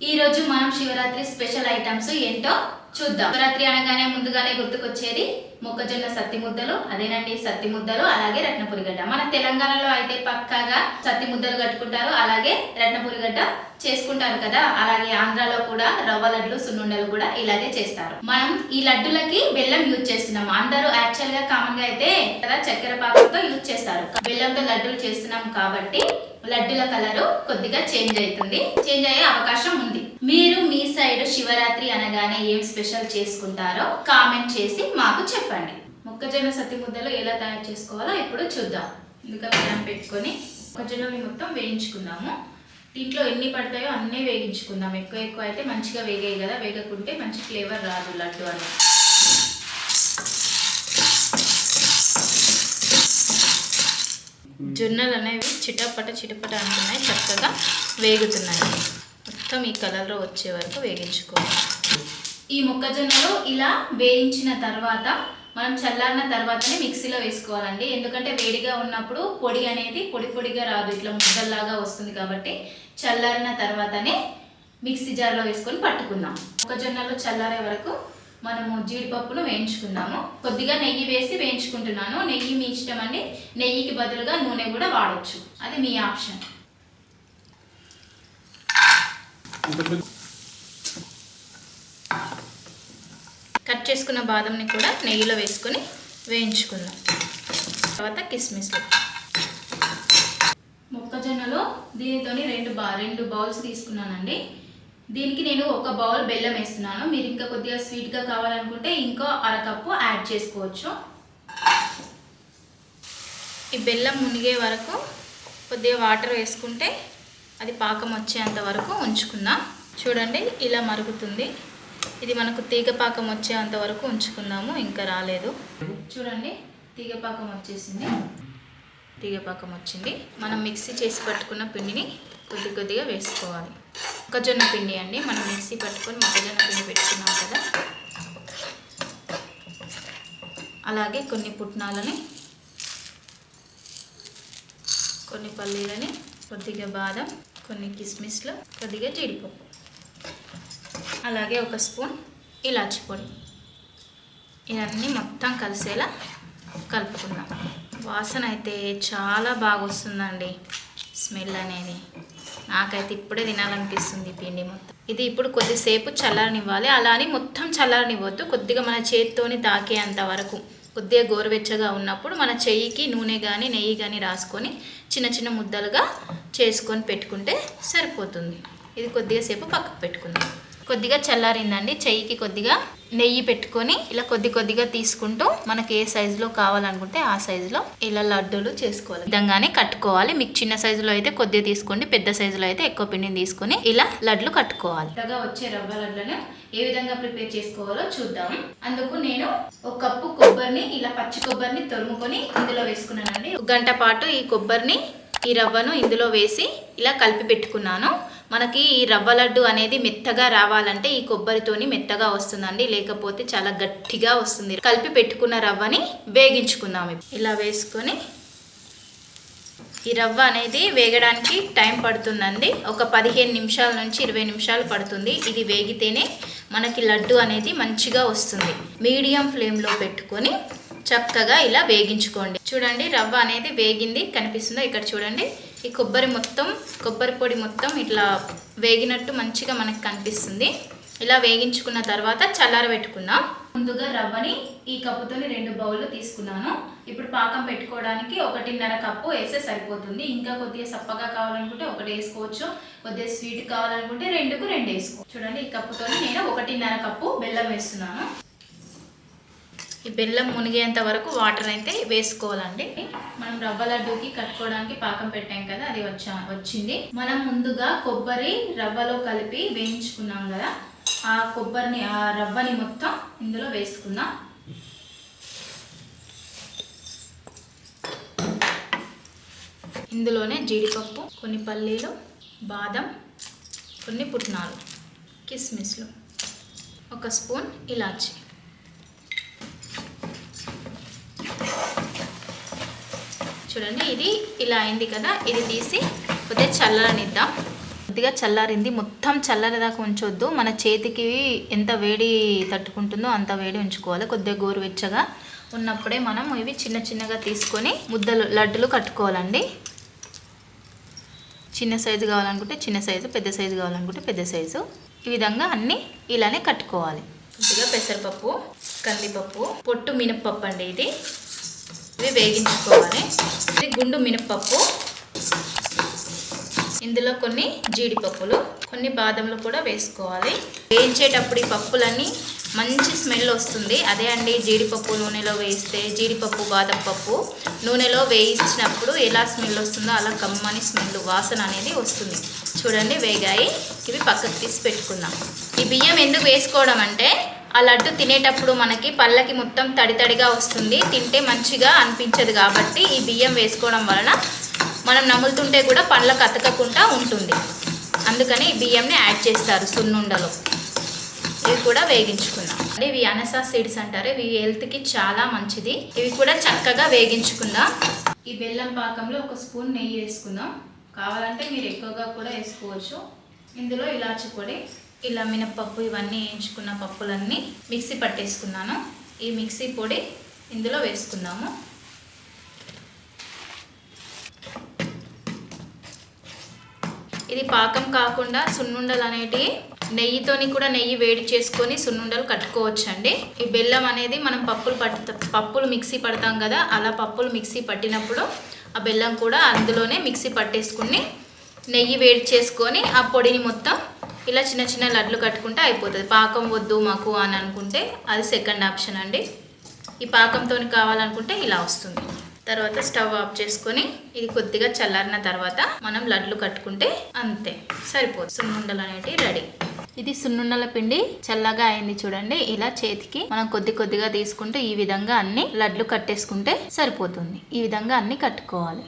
ఈ రోజు మనం శివరాత్రి స్పెషల్ ఐటమ్స్ ఏంటో చూద్దాం. శివరాత్రి అనగానే ముందుగానే గుర్తుకొచ్చేది మొక్కజొన్న సత్తి ముద్దలు, అదేనండి సత్తి ముద్దలు, అలాగే రత్నపురి గడ్డ. మన తెలంగాణలో అయితే పక్కాగా సత్తి ముద్దలు కట్టుకుంటారు, అలాగే రత్నపురి గడ్డ చేసుకుంటారు కదా. అలాగే ఆంధ్రాలో కూడా రవ్వ లడ్లు, సున్నుండలు కూడా ఇలాగే చేస్తారు. మనం ఈ లడ్డులకి బెల్లం యూజ్ చేస్తున్నాం. అందరూ యాక్చువల్ గా కామన్ గా అయితే కదా చక్కెర పాకంతో యూజ్ చేస్తారు. బెల్లంతో లడ్డులు చేస్తున్నాం కాబట్టి లడ్డుల కలరు కొద్దిగా చేంజ్ అవుతుంది, చేంజ్ అయ్యే అవకాశం ఉంది. మీరు మీ సైడ్ శివరాత్రి అనగానే ఏం స్పెషల్ చేసుకుంటారో కామెంట్ చేసి మాకు చెప్పండి. మొక్కజొన్న సత్తి ముద్దలు ఎలా తయారు చేసుకోవాలో ఇప్పుడు చూద్దాం. ఇంకా మనం పెట్టుకొని మొక్కజొన్నని మొత్తం వేయించుకుందాము. దీంట్లో ఎన్ని పడతాయో అన్నీ వేగించుకుందాం. ఎక్కువ అయితే మంచిగా వేగాయి కదా, వేగకుంటే మంచి ఫ్లేవర్ రాదు లడ్డు అని. జొన్నలు అనేవి చిటపట అంటున్నాయి, చక్కగా వేగుతున్నాయి. మొత్తం ఈ కలర్లో వచ్చే వరకు వేగించుకోవాలి. ఈ మొక్కజొన్నలు ఇలా వేయించిన తర్వాత మనం చల్లారిన తర్వాతనే మిక్సీలో వేసుకోవాలండి. ఎందుకంటే వేడిగా ఉన్నప్పుడు పొడి అనేది పొడిగా రాదు, ఇట్లా ముద్దల్లాగా వస్తుంది. కాబట్టి చల్లారిన తర్వాతనే మిక్సీ జార్లో వేసుకొని పట్టుకుందాం. మొక్కజొన్నలు చల్లారే వరకు మనము జీడిపప్పును వేయించుకుందాము. కొద్దిగా నెయ్యి వేసి వేయించుకుంటున్నాను. నెయ్యి మీ ఇష్టం అండి, నెయ్యికి బదులుగా నూనె కూడా వాడచ్చు, అది మీ ఆప్షన్. కట్ చేసుకున్న బాదంని కూడా నెయ్యిలో వేసుకొని వేయించుకుందాం. తర్వాత కిస్మిస్లు, మొక్కజొన్నలో దీనితోని రెండు బౌల్స్ తీసుకున్నానండి. దీనికి నేను ఒక బౌల్ బెల్లం వేస్తున్నాను. మీరు ఇంకా కొద్దిగా స్వీట్గా కావాలనుకుంటే ఇంకో అరకప్పు యాడ్ చేసుకోవచ్చు. ఈ బెల్లం మునిగే వరకు కొద్దిగా వాటర్ వేసుకుంటే అది పాకం వచ్చేంత వరకు ఉంచుకుందాం. చూడండి ఇలా మరుగుతుంది. ఇది మనకు తీగ పాకం వచ్చేంత వరకు ఉంచుకుందాము. ఇంకా రాలేదు, చూడండి తీగ పాకం వచ్చేసింది. తీగ పాకం వచ్చింది. మనం మిక్సీ చేసి పట్టుకున్న పిండిని కొద్దిగా వేసుకోవాలి. మొక్కజొన్న పిండి అండి, మనం మిక్సీ పట్టుకొని మొక్కజొన్న పిండి పెట్టుకున్నాం కదా. అలాగే కొన్ని పుట్నాలని, కొన్ని పల్లీలని, కొద్దిగా బాదం, కొన్ని కిస్మిస్లు, కొద్దిగా జీడిపప్పు, అలాగే ఒక స్పూన్ ఇలాచి పొడి. ఇవన్నీ మొత్తం కలిసేలా కలుపుకుందాం. వాసన అయితే చాలా బాగా వస్తుందండి, స్మెల్ అనేది. నాకైతే ఇప్పుడే తినాలనిపిస్తుంది పిండి మొత్తం. ఇది ఇప్పుడు కొద్దిసేపు చల్లారనివ్వాలి. అలా అని మొత్తం చల్లారనివ్వద్దు, కొద్దిగా మన చేతితోని తాకేంత వరకు, కొద్దిగా గోరువెచ్చగా ఉన్నప్పుడు మన చెయ్యికి నూనె కానీ నెయ్యి కానీ రాసుకొని చిన్న ముద్దలుగా చేసుకొని పెట్టుకుంటే సరిపోతుంది. ఇది కొద్దిగా సేపు పక్కకు పెట్టుకుందాం. కొద్దిగా చల్లారిందండి. చెయ్యికి కొద్దిగా నెయ్యి పెట్టుకొని ఇలా కొద్దిగా తీసుకుంటూ మనకి ఏ సైజులో కావాలనుకుంటే ఆ సైజులో ఇలా లడ్డూలు చేసుకోవాలి. విధంగానే కట్టుకోవాలి. మీకు చిన్న సైజులో అయితే కొద్దిగా తీసుకోండి, పెద్ద సైజులో అయితే ఎక్కువ పిండిని తీసుకొని ఇలా లడ్లు కట్టుకోవాలి. ఇలాగా వచ్చే రవ్వ లడ్లను ఏ విధంగా ప్రిపేర్ చేసుకోవాలో చూద్దాం. అందుకు నేను ఒక కప్పు కొబ్బరిని, ఇలా పచ్చి కొబ్బరిని తురుముకొని ఇందులో వేసుకున్నానండి. ఒక గంట పాటు ఈ కొబ్బరిని, ఈ రవ్వను ఇందులో వేసి ఇలా కలిపి పెట్టుకున్నాను. మనకి ఈ రవ్వ లడ్డు అనేది మెత్తగా రావాలంటే ఈ కొబ్బరితోని మెత్తగా వస్తుందండి, లేకపోతే చాలా గట్టిగా వస్తుంది. కలిపి పెట్టుకున్న రవ్వని వేగించుకుందాం. ఇలా వేసుకొని ఈ రవ్వ అనేది వేగడానికి టైం పడుతుందండి. ఒక 15 నిమిషాల నుంచి 20 నిమిషాలు పడుతుంది. ఇది వేగితేనే మనకి లడ్డు అనేది మంచిగా వస్తుంది. మీడియం ఫ్లేమ్లో పెట్టుకొని చక్కగా ఇలా వేగించుకోండి. చూడండి రవ్వ అనేది వేగింది, కనిపిస్తుందో ఇక్కడ చూడండి. ఈ కొబ్బరి పొడి మొత్తం ఇట్లా వేగినట్టు మంచిగా మనకు కనిపిస్తుంది. ఇలా వేగించుకున్న తర్వాత చల్లారబెట్టుకుందాం. ముందుగా రవ్వని ఈ కప్పుతో 2 బౌళ్ళు తీసుకున్నాను. ఇప్పుడు పాకం పెట్టుకోవడానికి 1.5 కప్పు వేస్తే సరిపోతుంది. ఇంకా కొద్దిగా సప్పగా కావాలనుకుంటే 1 వేసుకోవచ్చు, కొద్దిగా స్వీట్ కావాలనుకుంటే 2కు 2 వేసుకోవచ్చు. చూడండి ఈ కప్పుతో నేను 1.5 కప్పు బెల్లం వేస్తున్నాను. ఈ బెల్లం మునిగేంత వరకు వాటర్ అయితే వేసుకోవాలండి. మనం రవ్వ లడ్డూకి కట్టుకోవడానికి పాకం పెట్టాం కదా, అది వచ్చింది. మనం ముందుగా కొబ్బరి రవ్వలో కలిపి వేయించుకున్నాం కదా, ఆ రవ్వని మొత్తం ఇందులో వేసుకుందాం. ఇందులోనే జీడిపప్పు, కొన్ని పల్లీలు, బాదం, కొన్ని పుట్నాలు, కిస్మిస్లు, ఒక స్పూన్ ఇలాచి. చూడండి ఇది ఇలా అయింది కదా, ఇది తీసి కొద్దిగా చల్లనిద్దాం. కొద్దిగా చల్లారింది, మొత్తం చల్లారేదాకా ఉంచొద్దు. మన చేతికి ఎంత వేడి తట్టుకుంటుందో అంత వేడి ఉంచుకోవాలి. కొద్దిగా గోరువెచ్చగా ఉన్నప్పుడే మనం ఇవి చిన్న చిన్నగా తీసుకొని ముద్దలు లడ్డులు కట్టుకోవాలండి. చిన్న సైజు కావాలనుకుంటే చిన్న సైజు, పెద్ద సైజు కావాలనుకుంటే పెద్ద సైజు. ఈ విధంగా అన్నీ ఇలానే కట్టుకోవాలి. కొద్దిగా పెసరపప్పు, కందిపప్పు, పొట్టు మినప్పప్పు అండి ఇది. ఇవి వేగించుకోవాలి. ఇది గుండు మినప్పప్పు, ఇందులో కొన్ని జీడిపప్పులు, కొన్ని బాదంలు కూడా వేసుకోవాలి. వేయించేటప్పుడు ఈ పప్పులన్నీ మంచి స్మెల్ వస్తుంది. అదే అండి జీడిపప్పు నూనెలో వేస్తే, జీడిపప్పు బాదం పప్పు నూనెలో వేయించినప్పుడు ఎలా స్మెల్ వస్తుందో అలా కమ్మని స్మెల్ వాసన అనేది వస్తుంది. చూడండి వేగాయి. ఇవి పక్కకు తీసి పెట్టుకుందాం. ఈ బియ్యం ఎందుకు వేసుకోవడం అంటే ఆ లడ్డు తినేటప్పుడు మనకి పళ్ళకి మొత్తం తడితడిగా వస్తుంది, తింటే మంచిగా అనిపించదు. కాబట్టి ఈ బియ్యం వేసుకోవడం వలన మనం నములుతుంటే కూడా పళ్ళకు అతకకుండా ఉంటుంది. అందుకని ఈ బియ్యంని యాడ్ చేస్తారు సున్నుండలో. ఇవి కూడా వేగించుకుందాం. అంటే ఇవి అనస సీడ్స్ అంటారు. ఇవి హెల్త్కి చాలా మంచిది. ఇవి కూడా చక్కగా వేగించుకుందాం. ఈ బెల్లం పాకంలో 1 స్పూన్ నెయ్యి వేసుకుందాం. కావాలంటే మీరు ఎక్కువగా కూడా వేసుకోవచ్చు. ఇందులో ఇలాచి పొడి, ఇలా మినప్పప్పు, ఇవన్నీ వేయించుకున్న పప్పులన్నీ మిక్సీ పట్టేసుకున్నాను. ఈ మిక్సీ పొడి ఇందులో వేసుకుందాము. ఇది పాకం కాకుండా సున్నుండలు అనేటివి నెయ్యితోని కూడా, నెయ్యి వేడి చేసుకొని సున్నుండలు కట్టుకోవచ్చండి. ఈ బెల్లం అనేది మనం పప్పులు మిక్సీ పడతాం కదా, అలా పప్పులు మిక్సీ పట్టినప్పుడు ఆ బెల్లం కూడా అందులోనే మిక్సీ పట్టేసుకుని నెయ్యి వేడి చేసుకొని ఆ పొడిని మొత్తం ఇలా చిన్న చిన్న లడ్లు కట్టుకుంటే అయిపోతుంది. పాకం వద్దు మాకు అని అనుకుంటే అది సెకండ్ ఆప్షన్ అండి. ఈ పాకంతో కావాలనుకుంటే ఇలా వస్తుంది. తర్వాత స్టవ్ ఆఫ్ చేసుకొని ఇది కొద్దిగా చల్లారిన తర్వాత మనం లడ్లు కట్టుకుంటే అంతే, సరిపోతుంది. సున్నుండలు అనేటివి రెడీ. ఇది సున్నుండల పిండి చల్లగా అయింది చూడండి. ఇలా చేతికి మనం కొద్దిగా తీసుకుంటే ఈ విధంగా అన్ని లడ్లు కట్టేసుకుంటే సరిపోతుంది. ఈ విధంగా అన్ని కట్టుకోవాలి.